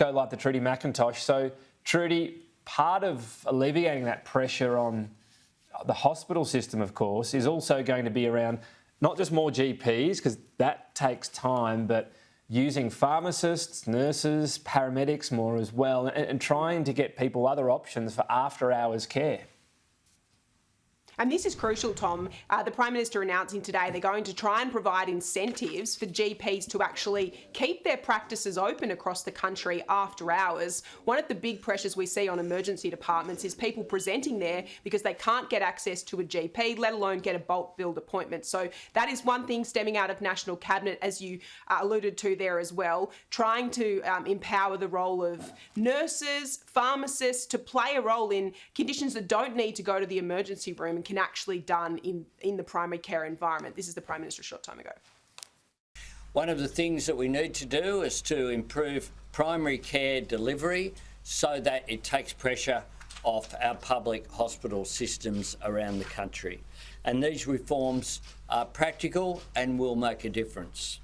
go live to Trudy McIntosh. So, Trudy, part of alleviating that pressure on the hospital system, of course, is also going to be around not just more GPs, because that takes time, but using pharmacists, nurses, paramedics more as well, and trying to get people other options for after-hours care. And this is crucial, Tom. The Prime Minister announcing today they're going to try and provide incentives for GPs to actually keep their practices open across the country after hours. One of the big pressures we see on emergency departments is people presenting there because they can't get access to a GP, let alone get a bulk billed appointment. So that is one thing stemming out of National Cabinet, as you alluded to there as well, trying to empower the role of nurses, pharmacists to play a role in conditions that don't need to go to the emergency room and can actually done in the primary care environment. This is the Prime Minister a short time ago. One of the things that we need to do is to improve primary care delivery so that it takes pressure off our public hospital systems around the country. And these reforms are practical and will make a difference.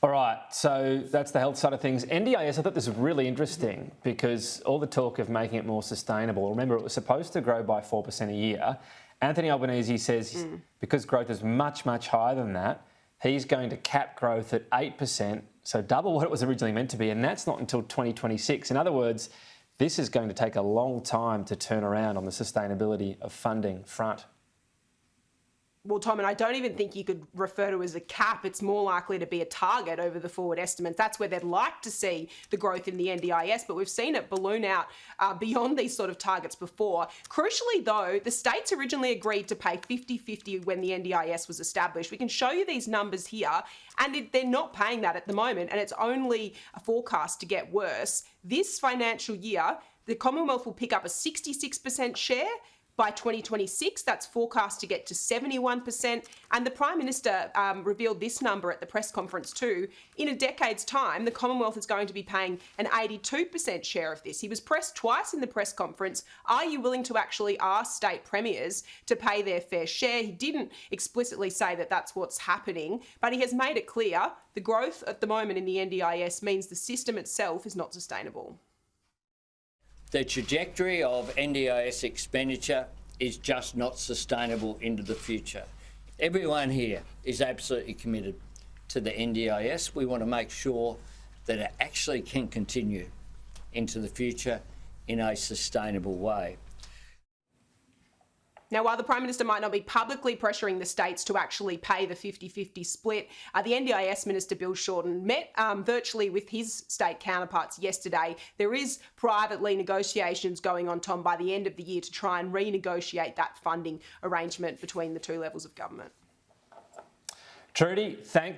All right, so that's the health side of things. NDIS, I thought this was really interesting because all the talk of making it more sustainable, remember it was supposed to grow by 4% a year. Anthony Albanese says because growth is much, much higher than that, he's going to cap growth at 8%, so double what it was originally meant to be, and that's not until 2026. In other words, this is going to take a long time to turn around on the sustainability of funding front. Well, Tom, and I don't even think you could refer to it as a cap. It's more likely to be a target over the forward estimates. That's where they'd like to see the growth in the NDIS, but we've seen it balloon out beyond these sort of targets before. Crucially, though, the states originally agreed to pay 50-50 when the NDIS was established. We can show you these numbers here, and they're not paying that at the moment, and it's only a forecast to get worse. This financial year, the Commonwealth will pick up a 66% share. By 2026, that's forecast to get to 71%. And the Prime Minister revealed this number at the press conference too. In a decade's time, the Commonwealth is going to be paying an 82% share of this. He was pressed twice in the press conference. Are you willing to actually ask state premiers to pay their fair share? He didn't explicitly say that that's what's happening, but he has made it clear the growth at the moment in the NDIS means the system itself is not sustainable. The trajectory of NDIS expenditure is just not sustainable into the future. Everyone here is absolutely committed to the NDIS. We want to make sure that it actually can continue into the future in a sustainable way. Now, while the Prime Minister might not be publicly pressuring the states to actually pay the 50-50 split, the NDIS Minister Bill Shorten met virtually with his state counterparts yesterday. There is privately negotiations going on, Tom, by the end of the year to try and renegotiate that funding arrangement between the two levels of government. Trudy, thank you.